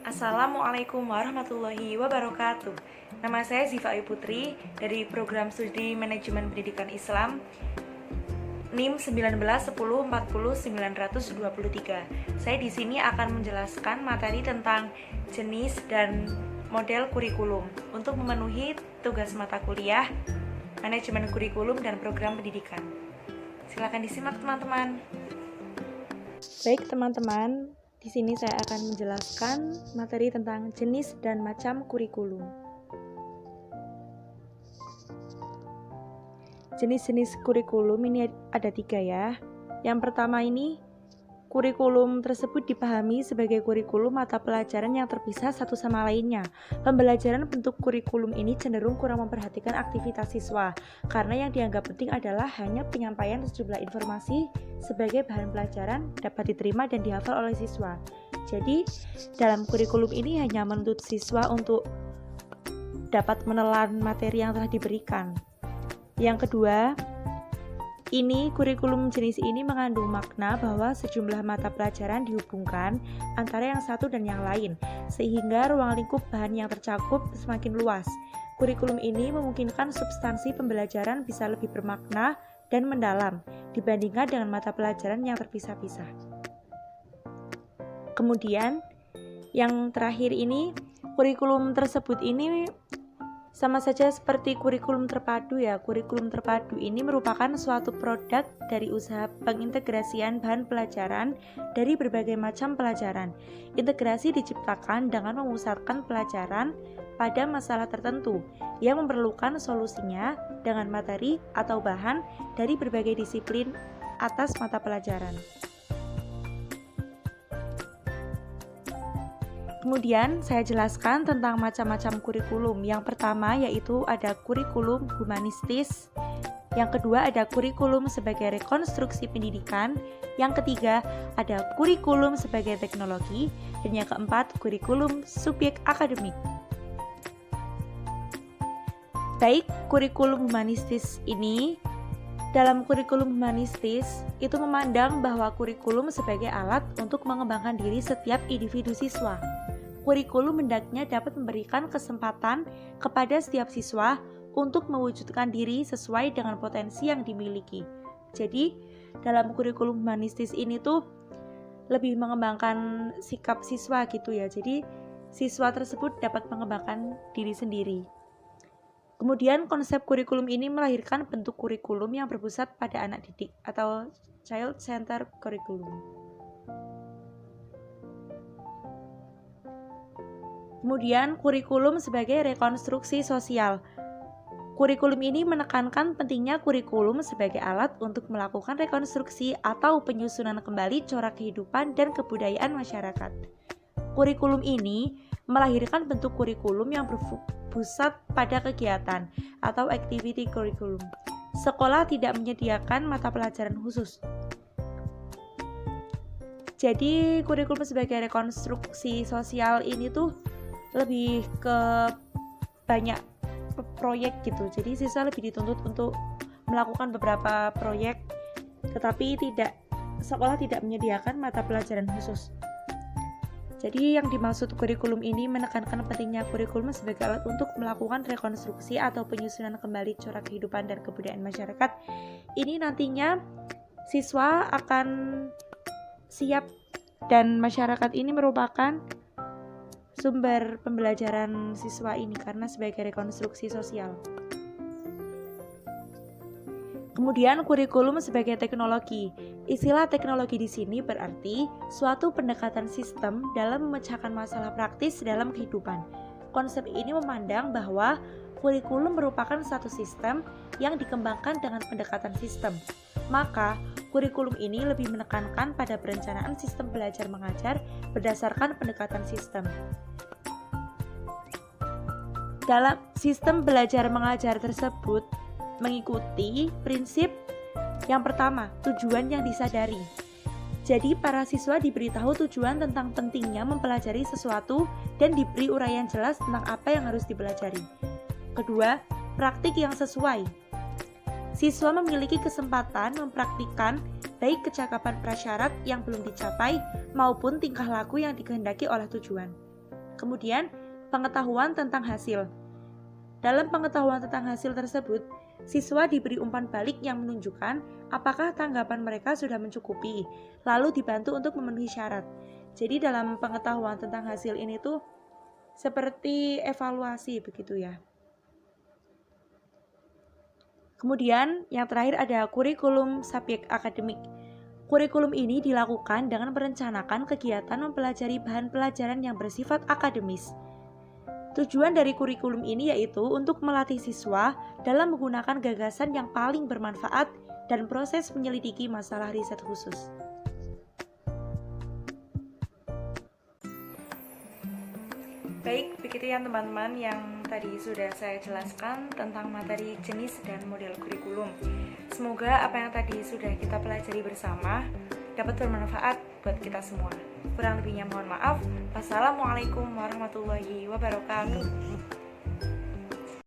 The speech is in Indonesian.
Assalamualaikum warahmatullahi wabarakatuh. Nama saya Ziva Ayu Putri dari Program Studi Manajemen Pendidikan Islam NIM 191040-923. Saya di sini akan menjelaskan materi tentang jenis dan model kurikulum untuk memenuhi tugas mata kuliah Manajemen Kurikulum dan Program Pendidikan. Silakan disimak teman-teman. Baik teman-teman, di sini saya akan menjelaskan materi tentang jenis dan macam kurikulum. Jenis-jenis kurikulum ini ada 3 ya. Yang pertama ini, kurikulum tersebut dipahami sebagai kurikulum mata pelajaran yang terpisah satu sama lainnya. Pembelajaran bentuk kurikulum ini cenderung kurang memperhatikan aktivitas siswa, karena yang dianggap penting adalah hanya penyampaian sejumlah informasi sebagai bahan pelajaran dapat diterima dan dihafal oleh siswa. Jadi, dalam kurikulum ini hanya menuntut siswa untuk dapat menelan materi yang telah diberikan. Yang kedua, kurikulum jenis ini mengandung makna bahwa sejumlah mata pelajaran dihubungkan antara yang satu dan yang lain, sehingga ruang lingkup bahan yang tercakup semakin luas. Kurikulum ini memungkinkan substansi pembelajaran bisa lebih bermakna dan mendalam dibandingkan dengan mata pelajaran yang terpisah-pisah. Kemudian, yang terakhir ini, kurikulum tersebut ini sama saja seperti kurikulum terpadu ya. Kurikulum terpadu ini merupakan suatu produk dari usaha pengintegrasian bahan pelajaran dari berbagai macam pelajaran. Integrasi diciptakan dengan memusatkan pelajaran pada masalah tertentu yang memerlukan solusinya dengan materi atau bahan dari berbagai disiplin atas mata pelajaran. Kemudian saya jelaskan tentang macam-macam kurikulum. Yang pertama yaitu ada kurikulum humanistis. Yang kedua ada kurikulum sebagai rekonstruksi pendidikan. Yang ketiga ada kurikulum sebagai teknologi. Dan yang keempat kurikulum subjek akademik. Baik, kurikulum humanistis ini, dalam kurikulum humanistis itu memandang bahwa kurikulum sebagai alat untuk mengembangkan diri setiap individu siswa. Kurikulum hendaknya dapat memberikan kesempatan kepada setiap siswa untuk mewujudkan diri sesuai dengan potensi yang dimiliki. Jadi, dalam kurikulum humanistis ini tuh lebih mengembangkan sikap siswa gitu ya. Jadi, siswa tersebut dapat mengembangkan diri sendiri. Kemudian, konsep kurikulum ini melahirkan bentuk kurikulum yang berpusat pada anak didik atau child-centered curriculum. Kemudian, kurikulum sebagai rekonstruksi sosial. Kurikulum ini menekankan pentingnya kurikulum sebagai alat untuk melakukan rekonstruksi atau penyusunan kembali corak kehidupan dan kebudayaan masyarakat. Kurikulum ini melahirkan bentuk kurikulum yang berpusat pada kegiatan atau activity curriculum. Sekolah tidak menyediakan mata pelajaran khusus. Jadi, kurikulum sebagai rekonstruksi sosial ini tuh lebih ke banyak proyek gitu. Jadi siswa lebih dituntut untuk melakukan beberapa proyek, tetapi sekolah tidak menyediakan mata pelajaran khusus. Jadi yang dimaksud kurikulum ini menekankan pentingnya kurikulum sebagai alat untuk melakukan rekonstruksi atau penyusunan kembali corak kehidupan dan kebudayaan masyarakat. Ini nantinya siswa akan siap dan masyarakat ini merupakan sumber pembelajaran siswa ini karena sebagai rekonstruksi sosial. Kemudian kurikulum sebagai teknologi. Istilah teknologi di sini berarti suatu pendekatan sistem dalam memecahkan masalah praktis dalam kehidupan. Konsep ini memandang bahwa kurikulum merupakan satu sistem yang dikembangkan dengan pendekatan sistem. Maka, kurikulum ini lebih menekankan pada perencanaan sistem belajar mengajar berdasarkan pendekatan sistem. Dalam sistem belajar mengajar tersebut mengikuti prinsip yang pertama, tujuan yang disadari. Jadi, para siswa diberitahu tujuan tentang pentingnya mempelajari sesuatu dan diberi uraian jelas tentang apa yang harus dipelajari. Kedua, praktik yang sesuai. Siswa memiliki kesempatan mempraktikkan baik kecakapan prasyarat yang belum dicapai maupun tingkah laku yang dikehendaki oleh tujuan. Kemudian, pengetahuan tentang hasil. Dalam pengetahuan tentang hasil tersebut, siswa diberi umpan balik yang menunjukkan apakah tanggapan mereka sudah mencukupi, lalu dibantu untuk memenuhi syarat. Jadi dalam pengetahuan tentang hasil ini tuh seperti evaluasi begitu ya. Kemudian yang terakhir ada kurikulum subjek akademik. Kurikulum ini dilakukan dengan merencanakan kegiatan mempelajari bahan pelajaran yang bersifat akademis. Tujuan dari kurikulum ini yaitu untuk melatih siswa dalam menggunakan gagasan yang paling bermanfaat dan proses menyelidiki masalah riset khusus. Baik, begitu ya teman-teman yang tadi sudah saya jelaskan tentang materi jenis dan model kurikulum. Semoga apa yang tadi sudah kita pelajari bersama dapat bermanfaat buat kita semua. Kurang lebihnya mohon maaf. Wassalamualaikum warahmatullahi wabarakatuh.